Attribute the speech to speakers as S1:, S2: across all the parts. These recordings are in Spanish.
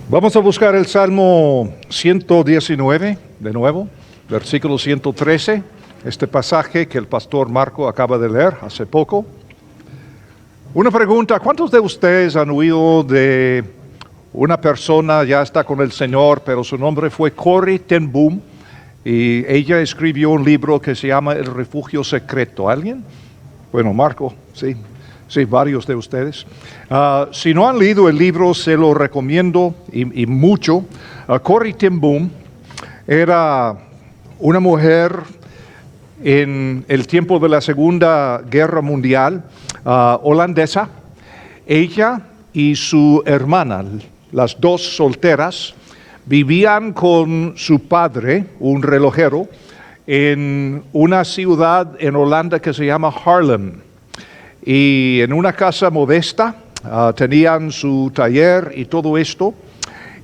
S1: Vamos a buscar el Salmo 119 de nuevo, versículo 113, este pasaje que el pastor Marco acaba de leer hace poco. Una pregunta: ¿cuántos de ustedes han oído de una persona, ya está con el Señor, pero su nombre fue Corrie ten Boom, y ella escribió un libro que se llama El Refugio Secreto? ¿Alguien? Bueno, Marco, sí. Sí, varios de ustedes. Si no han leído el libro, se lo recomiendo y mucho. Corrie ten Boom era una mujer en el tiempo de la Segunda Guerra Mundial, holandesa. Ella y su hermana, las dos solteras, vivían con su padre, un relojero, en una ciudad en Holanda que se llama Haarlem. Y en una casa modesta, tenían su taller y todo esto.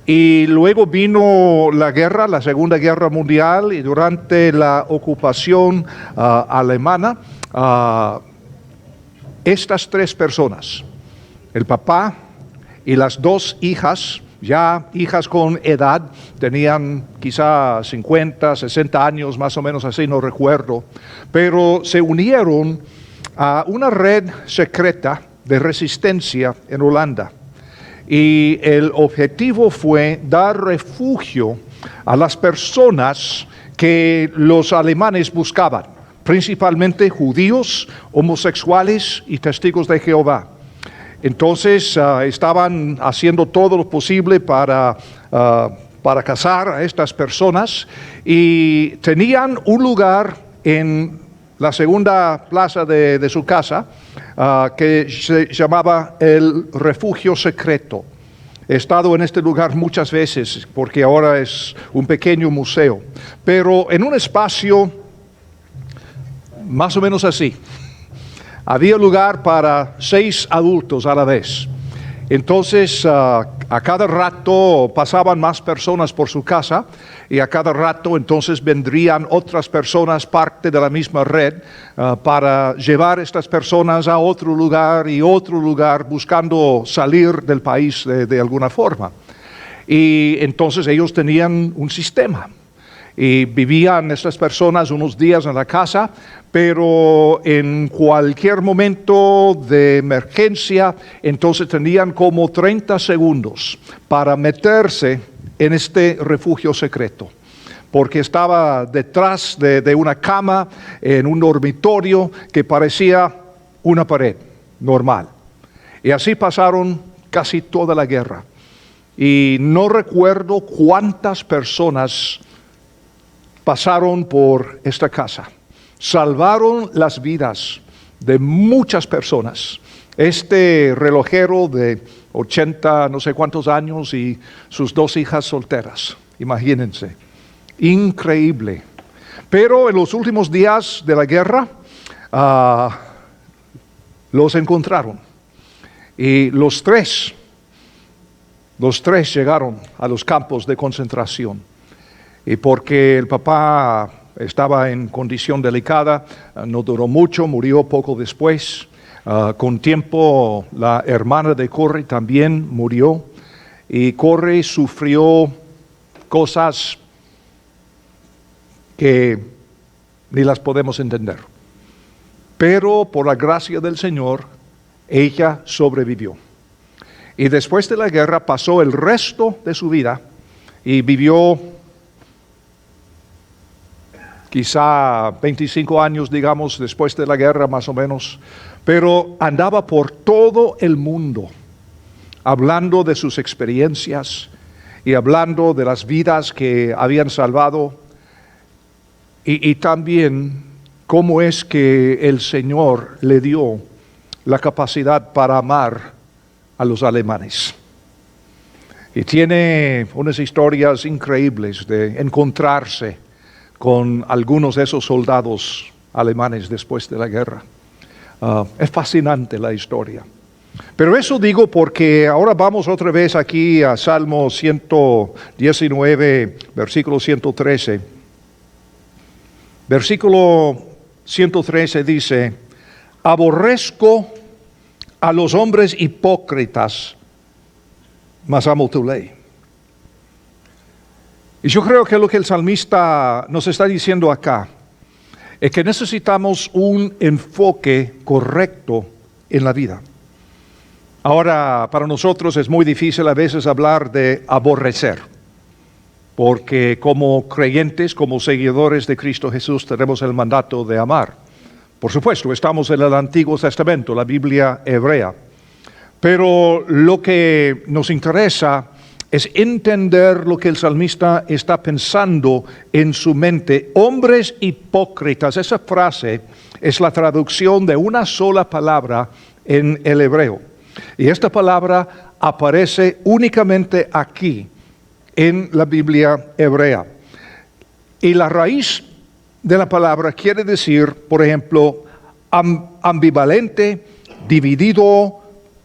S1: Y luego vino la guerra, la Segunda Guerra Mundial, y durante la ocupación alemana, estas tres personas, el papá y las dos hijas, ya hijas con edad, tenían quizá 50, 60 años, más o menos así, no recuerdo, pero se unieron a una red secreta de resistencia en Holanda. Y el objetivo fue dar refugio a las personas que los alemanes buscaban, principalmente judíos, homosexuales y testigos de Jehová. Entonces estaban haciendo todo lo posible para cazar a estas personas, y tenían un lugar en la segunda plaza de su casa, que se llamaba el Refugio Secreto. He estado en este lugar muchas veces porque ahora es un pequeño museo, pero en un espacio más o menos así. Había lugar para 6 adultos a la vez. Entonces, a cada rato pasaban más personas por su casa, y a cada rato entonces vendrían otras personas, parte de la misma red, para llevar a estas personas a otro lugar y otro lugar, buscando salir del país de alguna forma. Y entonces ellos tenían un sistema. Y vivían estas personas unos días en la casa, pero en cualquier momento de emergencia, entonces tenían como 30 segundos para meterse en este refugio secreto, porque estaba detrás de una cama, en un dormitorio que parecía una pared normal. Y así pasaron casi toda la guerra. Y no recuerdo cuántas personas pasaron por esta casa. Salvaron las vidas de muchas personas. Este relojero de 80 no sé cuántos años y sus 2 hijas solteras, imagínense, increíble. Pero en los últimos días de la guerra los encontraron, y los tres llegaron a los campos de concentración. Y porque el papá estaba en condición delicada, no duró mucho, murió poco después. Con tiempo la hermana de Corrie también murió, y Corrie sufrió cosas que ni las podemos entender. Pero por la gracia del Señor, ella sobrevivió. Y después de la guerra pasó el resto de su vida y vivió quizá 25 años, digamos, después de la guerra más o menos, pero andaba por todo el mundo hablando de sus experiencias y hablando de las vidas que habían salvado, y también cómo es que el Señor le dio la capacidad para amar a los alemanes. Y tiene unas historias increíbles de encontrarse con algunos de esos soldados alemanes después de la guerra. Es fascinante la historia. Pero eso digo porque ahora vamos otra vez aquí a Salmo 119, versículo 113. Versículo 113 dice: aborrezco a los hombres hipócritas, mas amo tu ley. Y yo creo que lo que el salmista nos está diciendo acá es que necesitamos un enfoque correcto en la vida. Ahora, para nosotros es muy difícil a veces hablar de aborrecer, porque como creyentes, como seguidores de Cristo Jesús, tenemos el mandato de amar. Por supuesto, estamos en el Antiguo Testamento, la Biblia hebrea. Pero lo que nos interesa es entender lo que el salmista está pensando en su mente. Hombres hipócritas, esa frase es la traducción de una sola palabra en el hebreo. Y esta palabra aparece únicamente aquí, en la Biblia hebrea. Y la raíz de la palabra quiere decir, por ejemplo, ambivalente, dividido,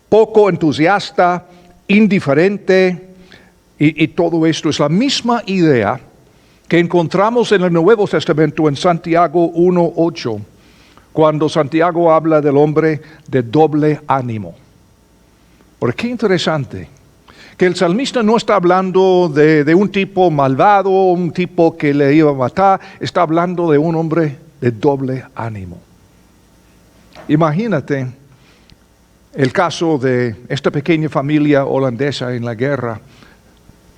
S1: poco entusiasta, indiferente, y todo esto es la misma idea que encontramos en el Nuevo Testamento en Santiago 1:8, cuando Santiago habla del hombre de doble ánimo. Porque qué interesante, que el salmista no está hablando de un tipo malvado, un tipo que le iba a matar, está hablando de un hombre de doble ánimo. Imagínate el caso de esta pequeña familia holandesa en la guerra,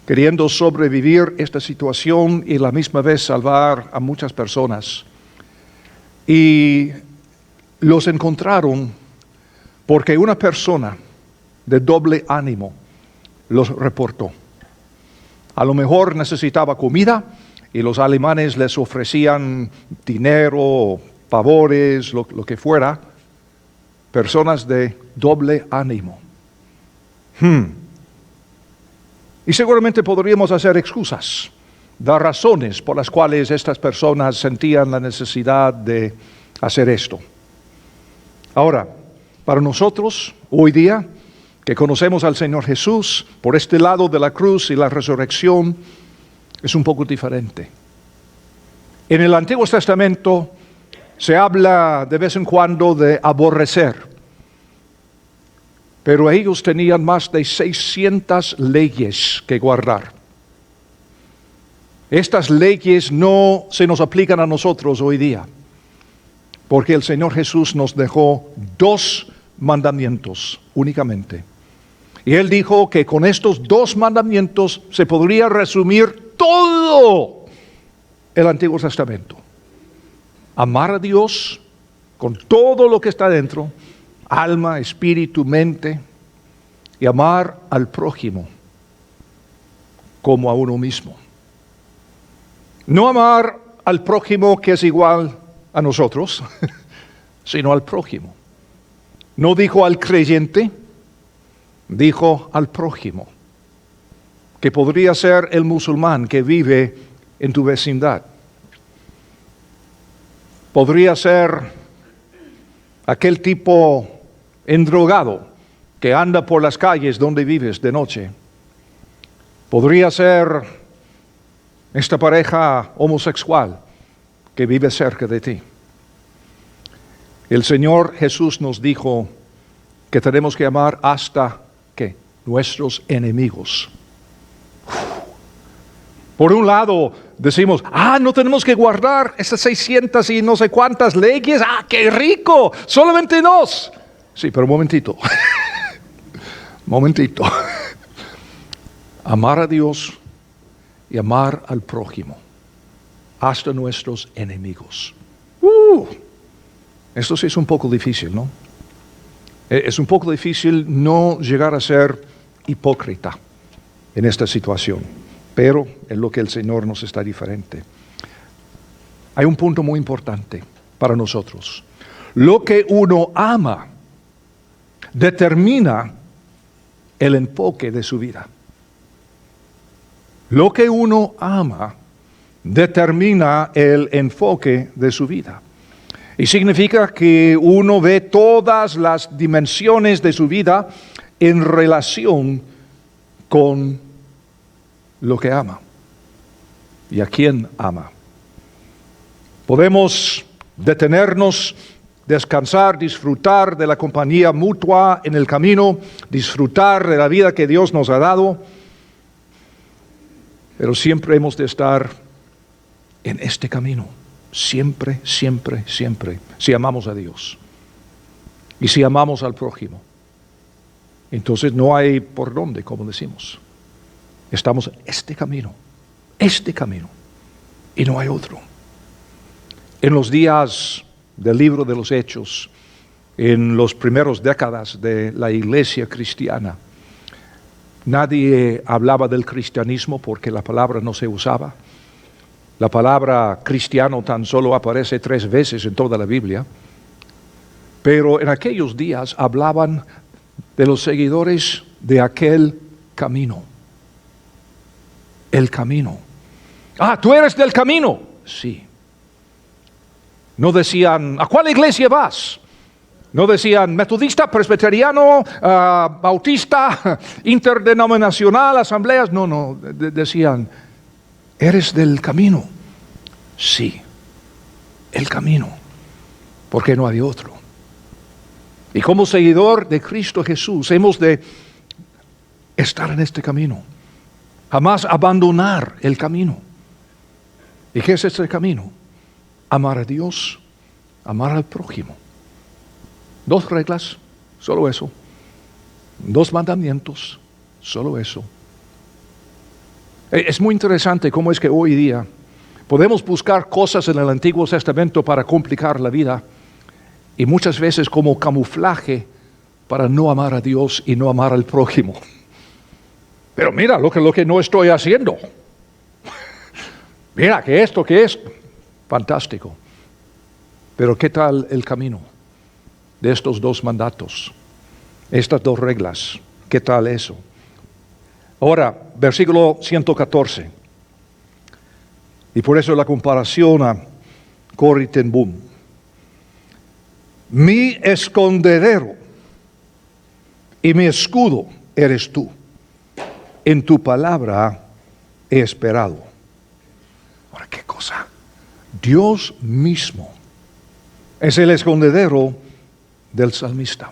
S1: queriendo sobrevivir esta situación y a la misma vez salvar a muchas personas. Y los encontraron porque una persona de doble ánimo los reportó. A lo mejor necesitaba comida y los alemanes les ofrecían dinero, favores, lo que fuera. Personas de doble ánimo. Y seguramente podríamos hacer excusas, dar razones por las cuales estas personas sentían la necesidad de hacer esto. Ahora, para nosotros, hoy día, que conocemos al Señor Jesús, por este lado de la cruz y la resurrección, es un poco diferente. En el Antiguo Testamento se habla de vez en cuando de aborrecer, pero ellos tenían más de 600 leyes que guardar. Estas leyes no se nos aplican a nosotros hoy día, porque el Señor Jesús nos dejó 2 mandamientos únicamente. Y Él dijo que con estos 2 mandamientos se podría resumir todo el Antiguo Testamento. Amar a Dios con todo lo que está dentro, alma, espíritu, mente, y amar al prójimo como a uno mismo. No amar al prójimo que es igual a nosotros, sino al prójimo. No dijo al creyente, dijo al prójimo, que podría ser el musulmán que vive en tu vecindad. Podría ser aquel tipo endrogado que anda por las calles donde vives de noche. Podría ser esta pareja homosexual que vive cerca de ti. El Señor Jesús nos dijo que tenemos que amar hasta ¿qué? Nuestros enemigos. Por un lado decimos, no tenemos que guardar esas 600 y no sé cuántas leyes. ¡Qué rico! Solamente 2. Sí, pero un momentito. Momentito. Amar a Dios y amar al prójimo, hasta nuestros enemigos. Esto sí es un poco difícil, ¿no? Es un poco difícil no llegar a ser hipócrita en esta situación, pero es lo que el Señor nos está diferente. Hay un punto muy importante para nosotros. Lo que uno ama determina el enfoque de su vida. Lo que uno ama determina el enfoque de su vida. Y significa que uno ve todas las dimensiones de su vida en relación con lo que ama y a quién ama. Podemos detenernos, descansar, disfrutar de la compañía mutua en el camino, disfrutar de la vida que Dios nos ha dado. Pero siempre hemos de estar en este camino. Siempre, siempre, siempre. Si amamos a Dios. Y si amamos al prójimo. Entonces no hay por dónde, como decimos. Estamos en este camino. Este camino. Y no hay otro. En los días del libro de los Hechos, en las primeras décadas de la iglesia cristiana, nadie hablaba del cristianismo porque la palabra no se usaba. La palabra cristiano tan solo aparece 3 veces en toda la Biblia. Pero en aquellos días hablaban de los seguidores de aquel camino. El camino. Ah, ¿tú eres del camino? Sí. No decían, ¿a cuál iglesia vas? No decían metodista, presbiteriano, bautista, interdenominacional, asambleas. No, decían, ¿eres del camino? Sí, el camino, porque no hay otro. Y como seguidor de Cristo Jesús, hemos de estar en este camino, jamás abandonar el camino. ¿Y qué es este camino? Amar a Dios, amar al prójimo. 2 reglas, solo eso. 2 mandamientos, solo eso. Es muy interesante cómo es que hoy día podemos buscar cosas en el Antiguo Testamento para complicar la vida y muchas veces como camuflaje para no amar a Dios y no amar al prójimo. Pero mira lo que no estoy haciendo. Mira que esto que es fantástico. Pero ¿qué tal el camino de estos 2 mandatos? Estas 2 reglas. ¿Qué tal eso? Ahora, versículo 114. Y por eso la comparación a Corrie ten Boom. Mi escondedero y mi escudo eres tú. En tu palabra he esperado. Ahora, ¿qué cosa? Dios mismo es el escondedero del salmista.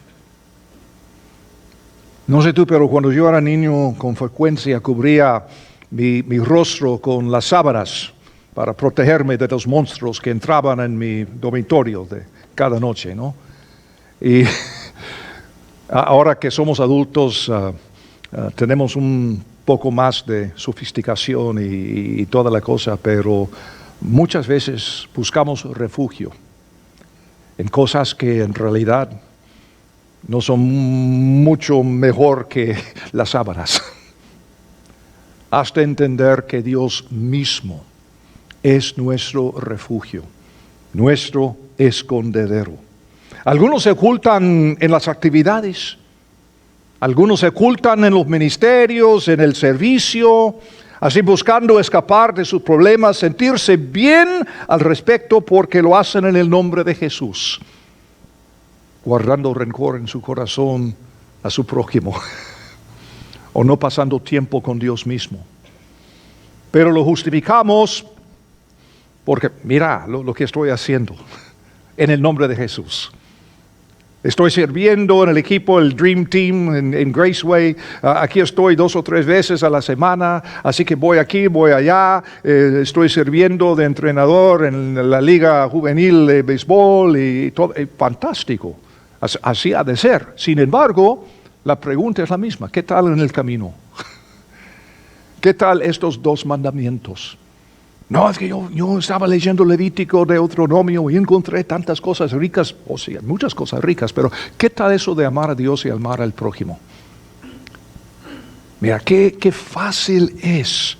S1: No sé tú, pero cuando yo era niño con frecuencia cubría mi rostro con las sábanas para protegerme de los monstruos que entraban en mi dormitorio de cada noche, ¿no? Y ahora que somos adultos tenemos un poco más de sofisticación y toda la cosa, pero muchas veces buscamos refugio en cosas que en realidad no son mucho mejor que las sábanas. Hasta entender que Dios mismo es nuestro refugio, nuestro escondedero. Algunos se ocultan en las actividades, algunos se ocultan en los ministerios, en el servicio, así buscando escapar de sus problemas, sentirse bien al respecto porque lo hacen en el nombre de Jesús, guardando rencor en su corazón a su prójimo, o no pasando tiempo con Dios mismo. Pero lo justificamos porque, mira lo que estoy haciendo en el nombre de Jesús. Estoy sirviendo en el equipo, el Dream Team en Graceway. Aquí estoy 2 o 3 veces a la semana, así que voy aquí, voy allá. Estoy sirviendo de entrenador en la Liga Juvenil de Béisbol y todo. Fantástico. Así ha de ser. Sin embargo, la pregunta es la misma. ¿Qué tal en el camino? ¿Qué tal estos 2 mandamientos? No, es que yo estaba leyendo Levítico, Deuteronomio y encontré tantas cosas ricas, o sea, muchas cosas ricas, pero ¿qué tal eso de amar a Dios y amar al prójimo? Mira, qué fácil es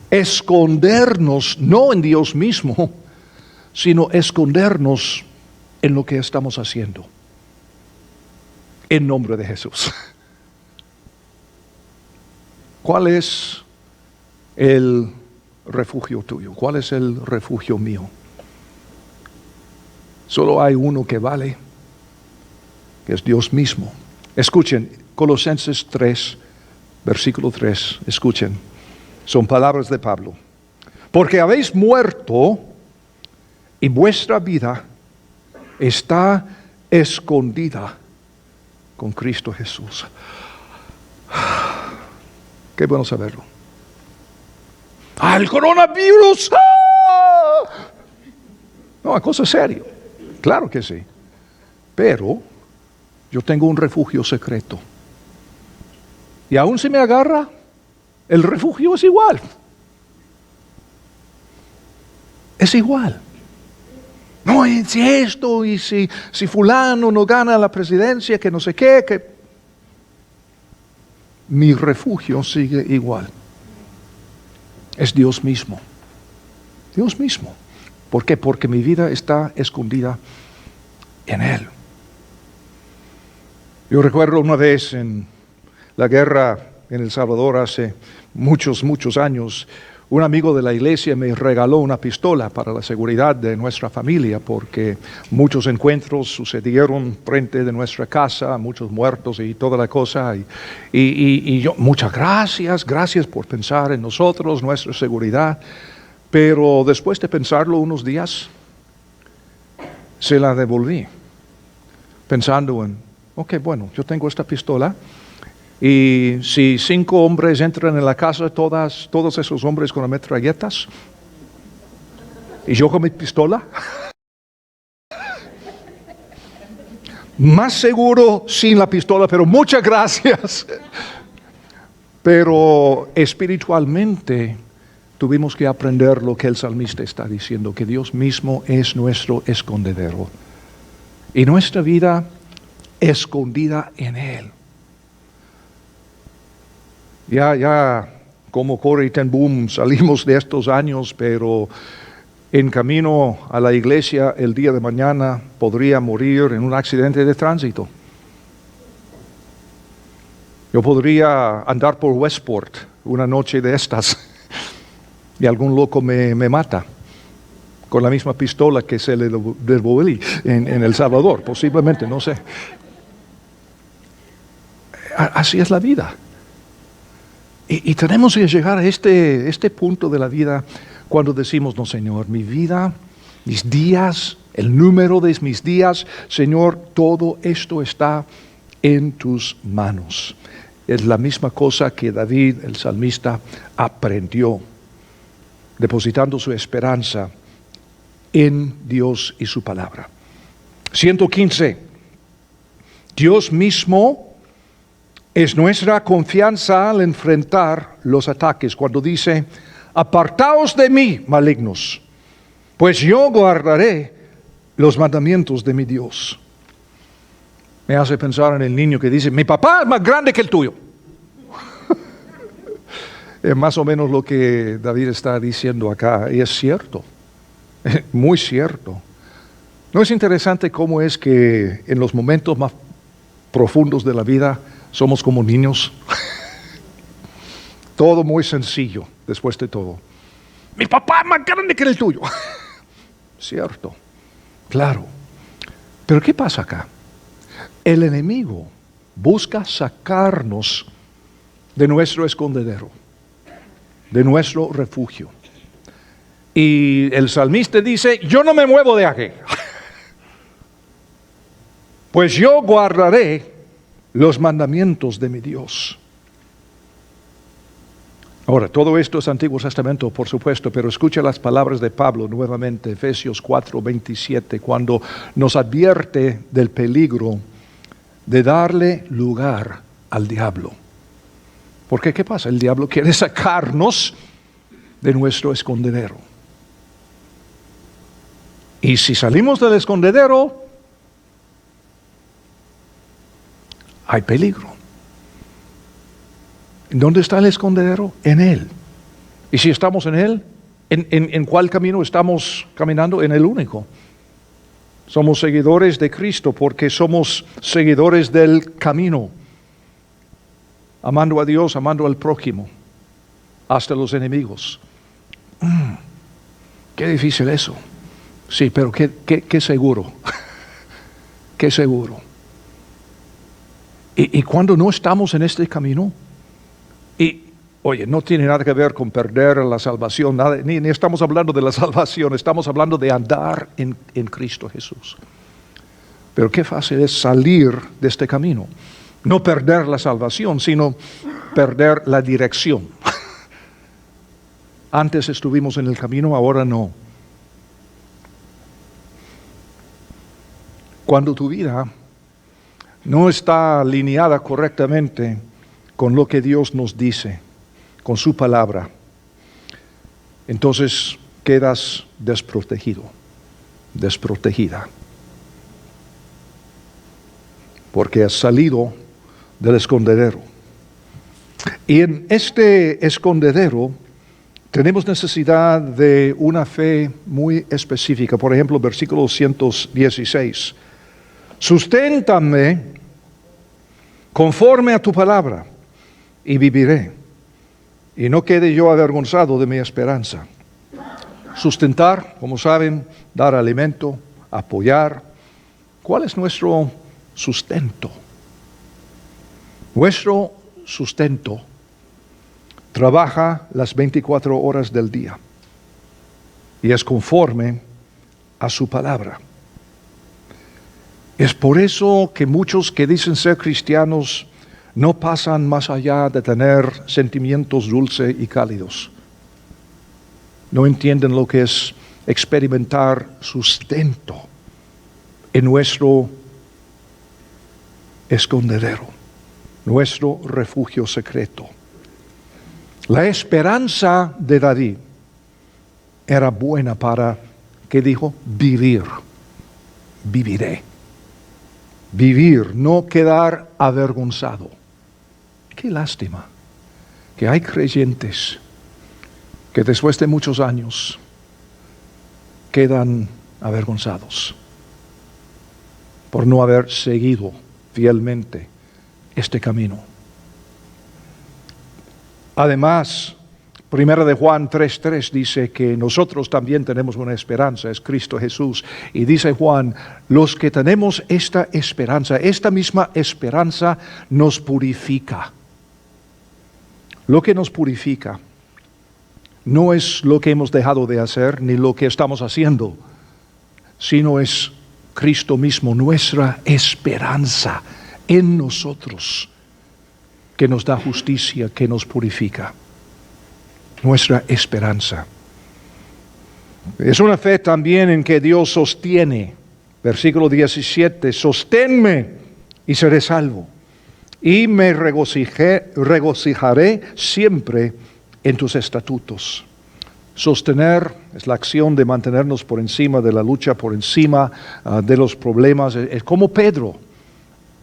S1: escondernos, no en Dios mismo, sino escondernos en lo que estamos haciendo. En nombre de Jesús. ¿Cuál es el refugio tuyo? ¿Cuál es el refugio mío? Solo hay uno que vale, que es Dios mismo. Escuchen, Colosenses 3, versículo 3, escuchen, son palabras de Pablo. Porque habéis muerto y vuestra vida está escondida con Cristo Jesús. Qué bueno saberlo. ¡El coronavirus! ¡Ah! No, es cosa seria. Claro que sí. Pero yo tengo un refugio secreto. Y aún si me agarra, el refugio es igual. Es igual. No, y si esto, y si fulano no gana la presidencia, que no sé qué, que mi refugio sigue igual. Es Dios mismo. Dios mismo. ¿Por qué? Porque mi vida está escondida en Él. Yo recuerdo una vez en la guerra en El Salvador hace muchos años, un amigo de la iglesia me regaló una pistola para la seguridad de nuestra familia, porque muchos encuentros sucedieron frente de nuestra casa, muchos muertos y toda la cosa. Y yo, muchas gracias por pensar en nosotros, nuestra seguridad. Pero después de pensarlo unos días, se la devolví, pensando en, ok, bueno, yo tengo esta pistola, y si 5 hombres entran en la casa, todos esos hombres con metralletas, y yo con mi pistola, más seguro sin la pistola, pero muchas gracias. Pero espiritualmente tuvimos que aprender lo que el salmista está diciendo, que Dios mismo es nuestro escondedero. Y nuestra vida escondida en Él. Ya como Corrie ten Boom salimos de estos años, pero en camino a la iglesia el día de mañana podría morir en un accidente de tránsito. Yo podría andar por Westport una noche de estas y algún loco me mata con la misma pistola que se le devolví en El Salvador, posiblemente, no sé. Así es la vida. Y tenemos que llegar a este punto de la vida cuando decimos, no, Señor, mi vida, mis días, el número de mis días, Señor, todo esto está en tus manos. Es la misma cosa que David, el salmista, aprendió, depositando su esperanza en Dios y su palabra. 115. Dios mismo es nuestra confianza al enfrentar los ataques, cuando dice, apartaos de mí, malignos, pues yo guardaré los mandamientos de mi Dios. Me hace pensar en el niño que dice, mi papá es más grande que el tuyo. Es más o menos lo que David está diciendo acá, y es cierto, muy cierto. ¿No es interesante cómo es que en los momentos más profundos de la vida somos como niños? Todo muy sencillo, después de todo. Mi papá es más grande que el tuyo. Cierto, claro. Pero ¿qué pasa acá? El enemigo busca sacarnos de nuestro escondedero, de nuestro refugio. Y el salmista dice, yo no me muevo de aquí, pues yo guardaré los mandamientos de mi Dios. Ahora, todo esto es Antiguo Testamento, por supuesto, pero escucha las palabras de Pablo nuevamente, Efesios 4:27, cuando nos advierte del peligro de darle lugar al diablo. Porque ¿qué pasa? El diablo quiere sacarnos de nuestro escondedero. Y si salimos del escondedero, hay peligro. ¿Dónde está el escondedero? En Él. Y si estamos en Él, ¿en cuál camino estamos caminando? En el único. Somos seguidores de Cristo porque somos seguidores del camino. Amando a Dios, amando al prójimo, hasta los enemigos. Qué difícil eso. Sí, pero qué seguro. Qué seguro. Y cuando no estamos en este camino, y oye, no tiene nada que ver con perder la salvación, nada, ni estamos hablando de la salvación, estamos hablando de andar en Cristo Jesús. Pero qué fácil es salir de este camino. No perder la salvación, sino perder la dirección. Antes estuvimos en el camino, ahora no. Cuando tu vida no está alineada correctamente con lo que Dios nos dice, con su palabra, entonces quedas desprotegido, desprotegida. Porque has salido del escondedero. Y en este escondedero tenemos necesidad de una fe muy específica. Por ejemplo, versículo 116. Susténtame conforme a tu palabra y viviré. Y no quede yo avergonzado de mi esperanza. Sustentar, como saben, dar alimento, apoyar. ¿Cuál es nuestro sustento? Nuestro sustento trabaja las 24 horas del día y es conforme a su palabra. Es por eso que muchos que dicen ser cristianos no pasan más allá de tener sentimientos dulces y cálidos. No entienden lo que es experimentar sustento en nuestro escondedero, nuestro refugio secreto. La esperanza de David era buena para, ¿qué dijo? Vivir. Viviré. Vivir, no quedar avergonzado. Qué lástima que hay creyentes que después de muchos años quedan avergonzados por no haber seguido fielmente este camino. Además, 1 de Juan 3:3 dice que nosotros también tenemos una esperanza, es Cristo Jesús. Y dice Juan, los que tenemos esta esperanza, esta misma esperanza nos purifica. Lo que nos purifica no es lo que hemos dejado de hacer ni lo que estamos haciendo, sino es Cristo mismo, nuestra esperanza en nosotros, que nos da justicia, que nos purifica. Nuestra esperanza. Es una fe también en que Dios sostiene. Versículo 17, sosténme y seré salvo, y me regocijaré siempre en tus estatutos. Sostener es la acción de mantenernos por encima de la lucha, por encima de los problemas. Es como Pedro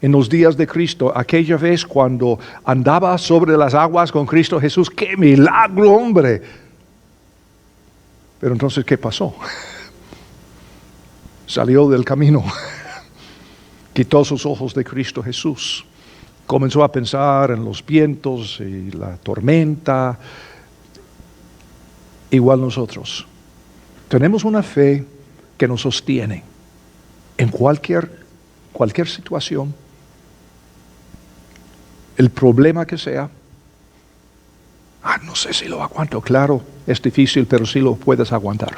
S1: en los días de Cristo, aquella vez cuando andaba sobre las aguas con Cristo Jesús. ¡Qué milagro, hombre! Pero entonces, ¿qué pasó? Salió del camino, quitó sus ojos de Cristo Jesús, comenzó a pensar en los vientos y la tormenta. Igual nosotros tenemos una fe que nos sostiene en cualquier situación, el problema que sea. No sé si lo aguanto. Claro, es difícil, pero sí lo puedes aguantar,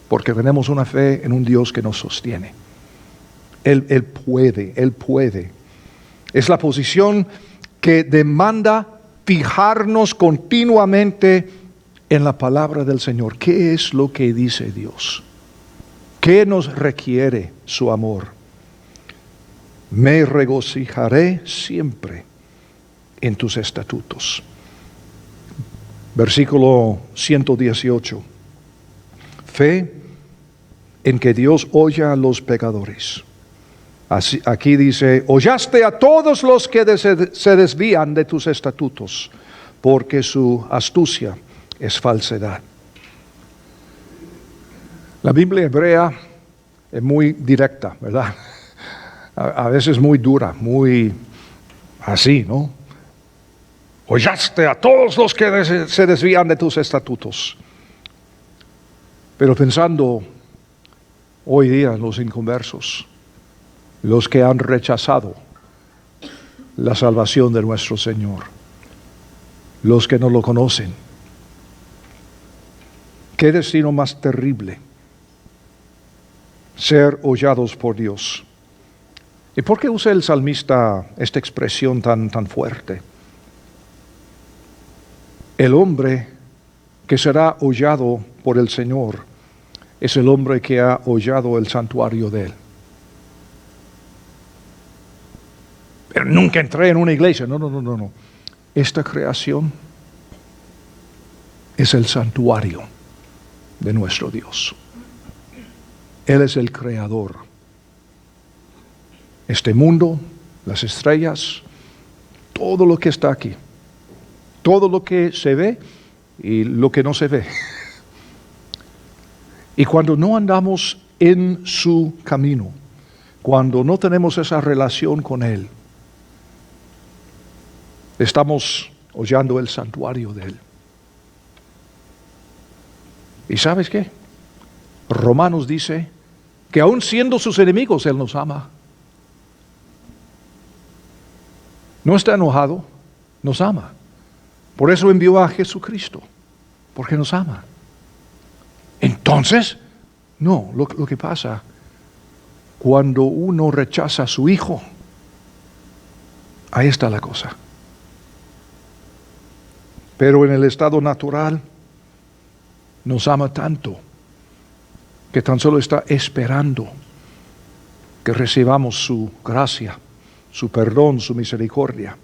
S1: porque tenemos una fe en un Dios que nos sostiene. Él puede. Es la posición que demanda fijarnos continuamente en la palabra del Señor. ¿Qué es lo que dice Dios? ¿Qué nos requiere su amor? Me regocijaré siempre en tus estatutos. Versículo 118. Fe en que Dios oye a los pecadores. Aquí dice, hollaste a todos los que se desvían de tus estatutos, porque su astucia es falsedad. La Biblia hebrea es muy directa, ¿verdad? A veces muy dura, muy así, ¿no? Hollaste a todos los que se desvían de tus estatutos. Pero pensando hoy día en los inconversos, los que han rechazado la salvación de nuestro Señor, los que no lo conocen, qué destino más terrible ser hollados por Dios. ¿Y por qué usa el salmista esta expresión tan fuerte? El hombre que será hollado por el Señor es el hombre que ha hollado el santuario de Él. Pero nunca entré en una iglesia. No. Esta creación es el santuario de nuestro Dios. Él es el creador. Este mundo, las estrellas, todo lo que está aquí, todo lo que se ve y lo que no se ve. Y cuando no andamos en su camino, cuando no tenemos esa relación con Él, estamos hollando el santuario de Él. ¿Y sabes qué? Romanos dice que aun siendo sus enemigos, Él nos ama. No está enojado, nos ama. Por eso envió a Jesucristo, porque nos ama. Entonces, no, lo que pasa, cuando uno rechaza a su hijo, ahí está la cosa. Pero en el estado natural, nos ama tanto, que tan solo está esperando que recibamos su gracia, su perdón, su misericordia.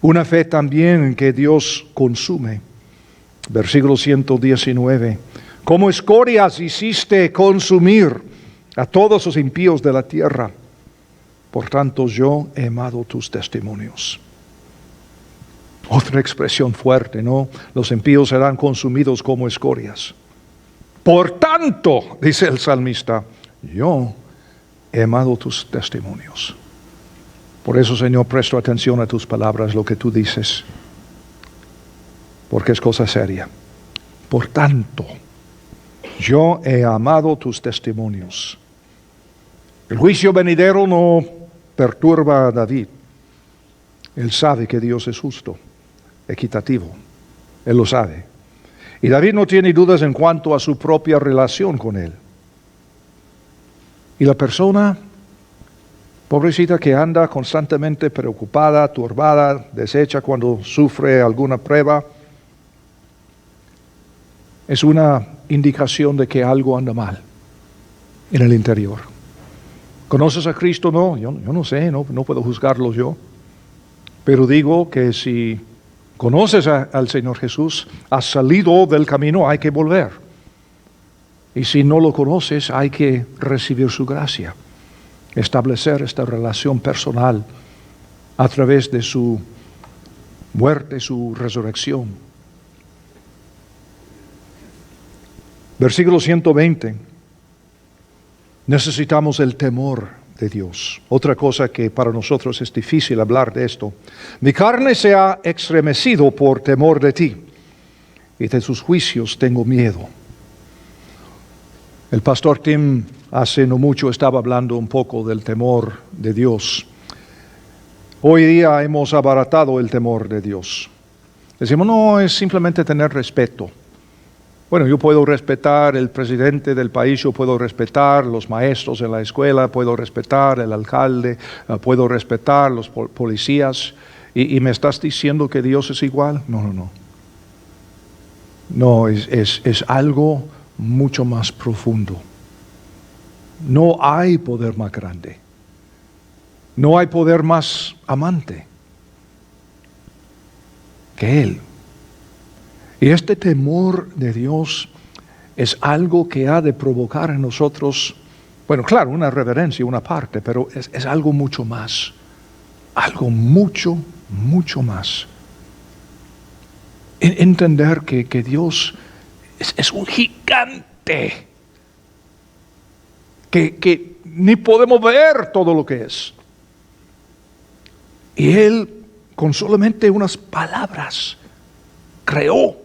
S1: Una fe también que Dios consume. Versículo 119. Como escorias hiciste consumir a todos los impíos de la tierra. Por tanto yo he amado tus testimonios. Otra expresión fuerte, ¿no? Los impíos serán consumidos como escorias. Por tanto, dice el salmista, yo he amado tus testimonios. Por eso, Señor, presto atención a tus palabras, lo que tú dices, porque es cosa seria. Por tanto, yo he amado tus testimonios. El juicio venidero no perturba a David. Él sabe que Dios es justo, equitativo. Él lo sabe. Y David no tiene dudas en cuanto a su propia relación con Él. Y la persona, pobrecita, que anda constantemente preocupada, turbada, deshecha cuando sufre alguna prueba, es una indicación de que algo anda mal en el interior. ¿Conoces a Cristo? No, yo no sé, no puedo juzgarlo yo. Pero digo que si conoces al Señor Jesús, has salido del camino, hay que volver. Y si no lo conoces, hay que recibir su gracia, establecer esta relación personal a través de su muerte, su resurrección. Versículo 120. Necesitamos el temor de Dios. Otra cosa que para nosotros es difícil hablar de esto. Mi carne se ha estremecido por temor de ti, y de tus juicios tengo miedo. El pastor Tim hace no mucho estaba hablando un poco del temor de Dios. Hoy día hemos abaratado el temor de Dios. Decimos, no, es simplemente tener respeto. Bueno, yo puedo respetar el presidente del país, yo puedo respetar los maestros en la escuela, puedo respetar el alcalde, puedo respetar los policías. ¿Y me estás diciendo que Dios es igual? No. No, es algo mucho más profundo. No hay poder más grande. No hay poder más amante que Él. Y este temor de Dios es algo que ha de provocar en nosotros, bueno, claro, una reverencia, una parte, pero es algo mucho más. Algo mucho más. Entender que Dios es un gigante, que ni podemos ver todo lo que es. Y Él, con solamente unas palabras, creó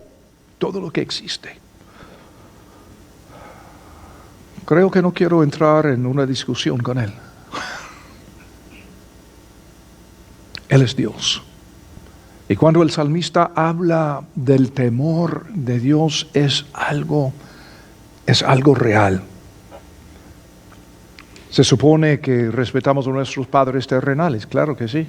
S1: todo lo que existe. Creo que no quiero entrar en una discusión con Él. Él es Dios. Y cuando el salmista habla del temor de Dios, es algo real. Se supone que respetamos a nuestros padres terrenales, claro que sí.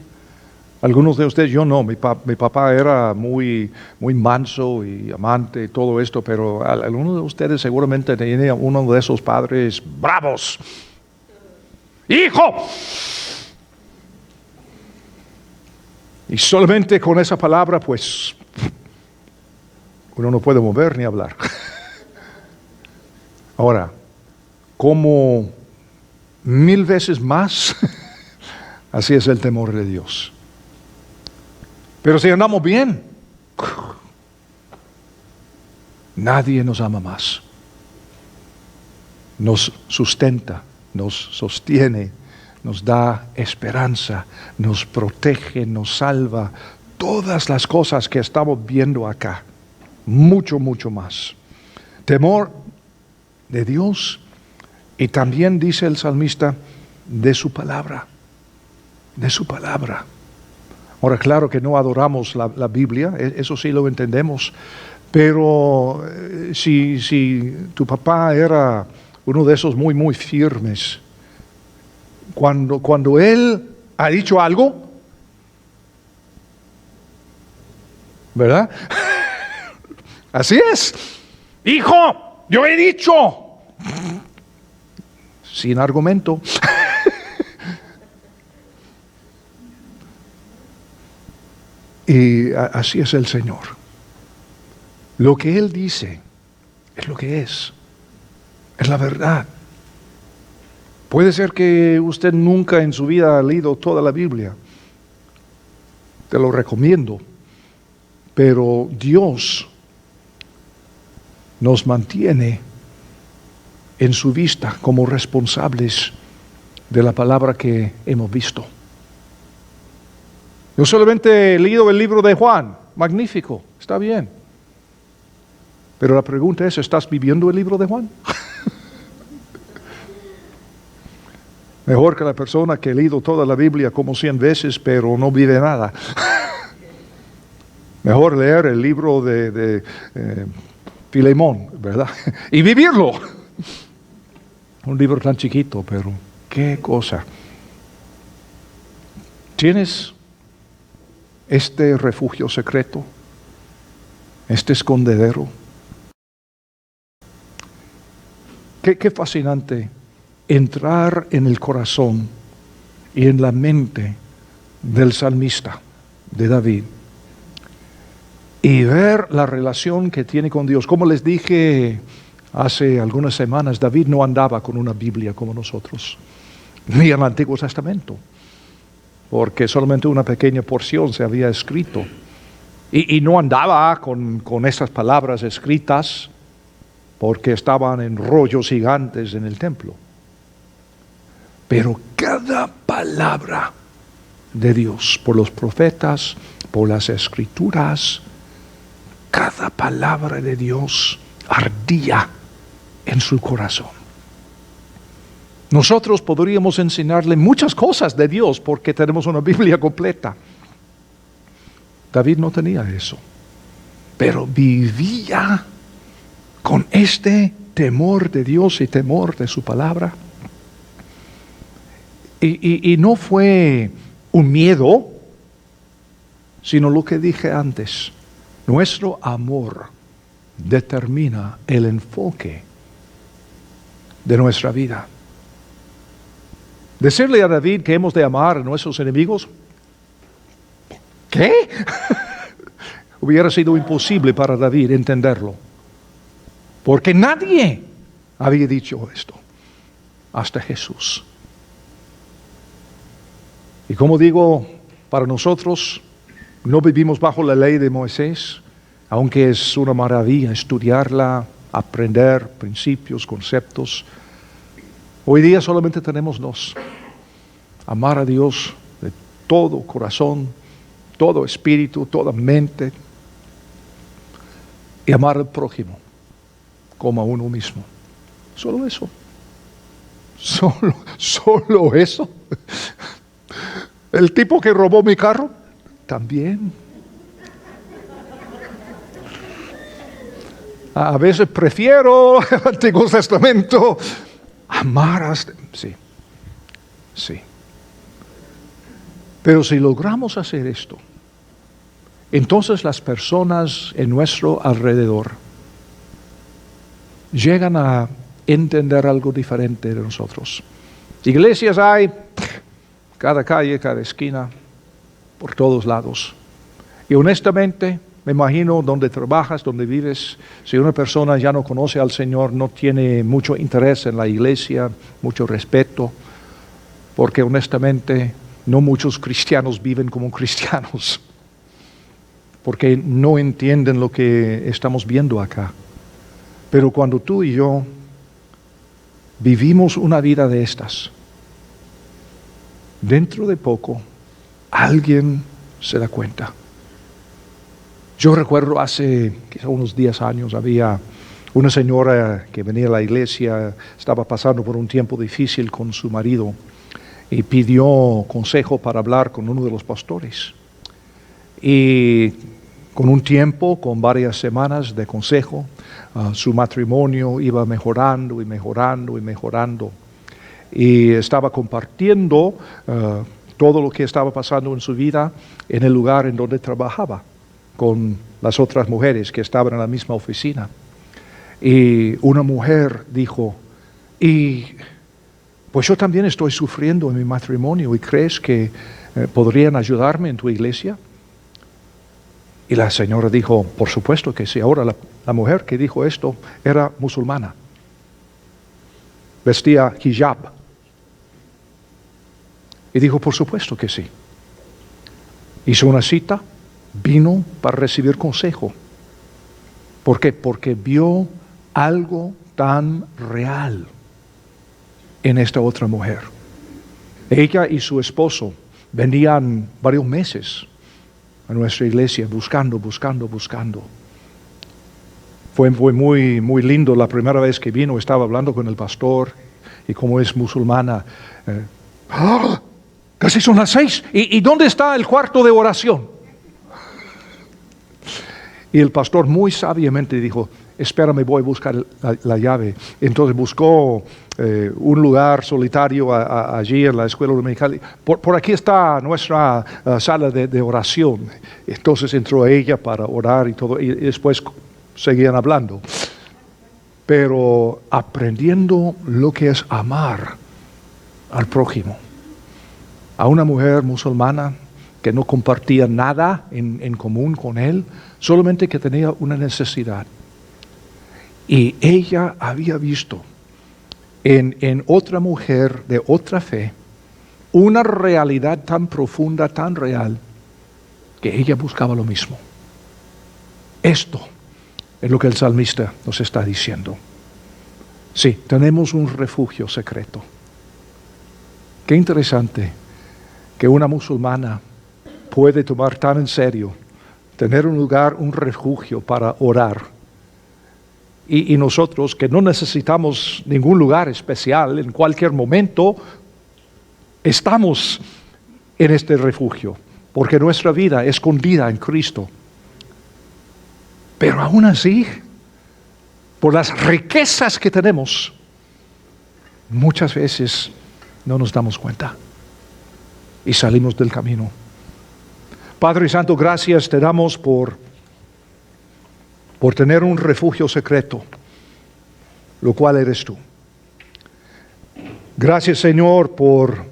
S1: Algunos de ustedes, yo no, mi papá era muy manso y amante y todo esto, pero algunos de ustedes seguramente tenía uno de esos padres bravos. ¡Hijo! Y solamente con esa palabra, pues, uno no puede mover ni hablar. Ahora, como 1000 veces más, así es el temor de Dios. Pero si andamos bien, nadie nos ama más. Nos sustenta, nos sostiene, nos da esperanza, nos protege, nos salva. Todas las cosas que estamos viendo acá, mucho, mucho más. Temor de Dios y también, dice el salmista, de su palabra. De su palabra. Ahora, claro que no adoramos la Biblia, eso sí lo entendemos, pero si tu papá era uno de esos muy, muy firmes, cuando él ha dicho algo, ¿verdad? Así es. Hijo, yo he dicho. Sin argumento. Y así es el Señor. Lo que Él dice es lo que es la verdad. Puede ser que usted nunca en su vida ha leído toda la Biblia. Te lo recomiendo. Pero Dios nos mantiene en su vista como responsables de la palabra que hemos visto. Yo solamente he leído el libro de Juan, magnífico, está bien. Pero la pregunta es, ¿estás viviendo el libro de Juan? Mejor que la persona que ha leído toda la Biblia como 100 veces, pero no vive nada. Mejor leer el libro de Filemón, ¿verdad? Y vivirlo. Un libro tan chiquito, pero qué cosa. ¿Tienes este refugio secreto? ¿Este escondedero? Qué fascinante entrar en el corazón y en la mente del salmista, de David, y ver la relación que tiene con Dios. Como les dije hace algunas semanas, David no andaba con una Biblia como nosotros, ni en el Antiguo Testamento, porque solamente una pequeña porción se había escrito. Y no andaba con esas palabras escritas porque estaban en rollos gigantes en el templo. Pero cada palabra de Dios, por los profetas, por las escrituras, cada palabra de Dios ardía en su corazón. Nosotros podríamos enseñarle muchas cosas de Dios porque tenemos una Biblia completa. David no tenía eso, pero vivía con este temor de Dios y temor de su palabra. Y no fue un miedo, sino lo que dije antes. Nuestro amor determina el enfoque de nuestra vida. Decirle a David que hemos de amar a nuestros enemigos, ¿qué? Hubiera sido imposible para David entenderlo, porque nadie había dicho esto hasta Jesús. Y como digo, para nosotros no vivimos bajo la ley de Moisés, aunque es una maravilla estudiarla, aprender principios, conceptos. Hoy día solamente tenemos dos: amar a Dios de todo corazón, todo espíritu, toda mente, y amar al prójimo como a uno mismo. Solo eso. Solo eso. El tipo que robó mi carro, también. A veces prefiero el Antiguo Testamento. Amar hasta... Sí. Pero si logramos hacer esto, entonces las personas en nuestro alrededor llegan a entender algo diferente de nosotros. Iglesias hay, cada calle, cada esquina, por todos lados. Y honestamente, me imagino donde trabajas, donde vives, si una persona ya no conoce al Señor, no tiene mucho interés en la iglesia, mucho respeto, porque honestamente no muchos cristianos viven como cristianos, porque no entienden lo que estamos viendo acá. Pero cuando tú y yo vivimos una vida de estas, dentro de poco alguien se da cuenta. Yo recuerdo hace quizá unos 10 años había una señora que venía a la iglesia, estaba pasando por un tiempo difícil con su marido y pidió consejo para hablar con uno de los pastores. Y con un tiempo, con varias semanas de consejo, su matrimonio iba mejorando y mejorando y mejorando. Y estaba compartiendo todo lo que estaba pasando en su vida en el lugar en donde trabajaba, con las otras mujeres que estaban en la misma oficina. Y una mujer dijo, y pues yo también estoy sufriendo en mi matrimonio, ¿y crees que podrían ayudarme en tu iglesia? Y la señora dijo, por supuesto que sí. Ahora la mujer que dijo esto era musulmana, vestía hijab. Y dijo, por supuesto que sí. Hizo una cita, vino para recibir consejo. ¿Por qué? Porque vio algo tan real en esta otra mujer. Ella y su esposo venían varios meses a nuestra iglesia buscando. Fue muy lindo la primera vez que vino, estaba hablando con el pastor y como es musulmana, casi son las 6, ¿y dónde está el cuarto de oración? Y el pastor muy sabiamente dijo, espérame, voy a buscar la llave. Entonces buscó un lugar solitario allí en la escuela dominical. Por aquí está nuestra sala de oración. Entonces entró ella para orar y todo, y después seguían hablando. Pero aprendiendo lo que es amar al prójimo. A una mujer musulmana que no compartía nada en común con él, solamente que tenía una necesidad. Y ella había visto en otra mujer de otra fe una realidad tan profunda, tan real, que ella buscaba lo mismo. Esto es lo que el salmista nos está diciendo. Sí, tenemos un refugio secreto. Qué interesante que una musulmana puede tomar tan en serio tener un lugar, un refugio para orar. Y nosotros que no necesitamos ningún lugar especial, en cualquier momento estamos en este refugio, porque nuestra vida es escondida en Cristo. Pero aún así, por las riquezas que tenemos, muchas veces no nos damos cuenta y salimos del camino. Padre Santo, gracias te damos por tener un refugio secreto, lo cual eres tú. Gracias, Señor, por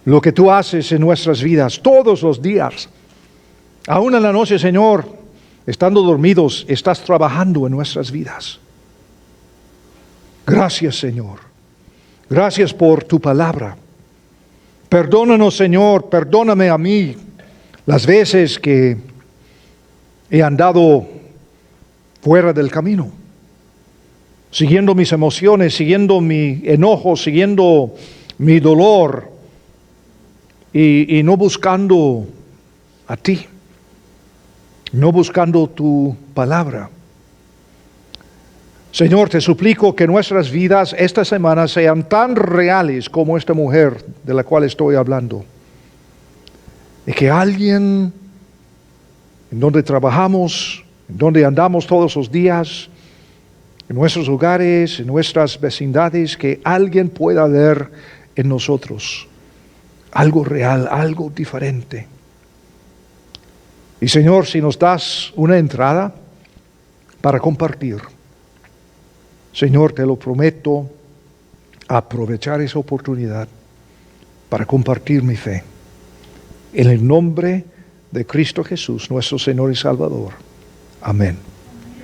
S1: lo que tú haces en nuestras vidas todos los días. Aún en la noche, Señor, estando dormidos, estás trabajando en nuestras vidas. Gracias, Señor. Gracias por tu palabra. Perdónanos, Señor, perdóname a mí las veces que he andado fuera del camino, siguiendo mis emociones, siguiendo mi enojo, siguiendo mi dolor y no buscando a ti, no buscando tu palabra. Señor, te suplico que nuestras vidas esta semana sean tan reales como esta mujer de la cual estoy hablando. Y que alguien en donde trabajamos, en donde andamos todos los días, en nuestros hogares, en nuestras vecindades, que alguien pueda ver en nosotros algo real, algo diferente. Y Señor, si nos das una entrada para compartir, Señor, te lo prometo, aprovechar esa oportunidad para compartir mi fe. En el nombre de Cristo Jesús, nuestro Señor y Salvador. Amén.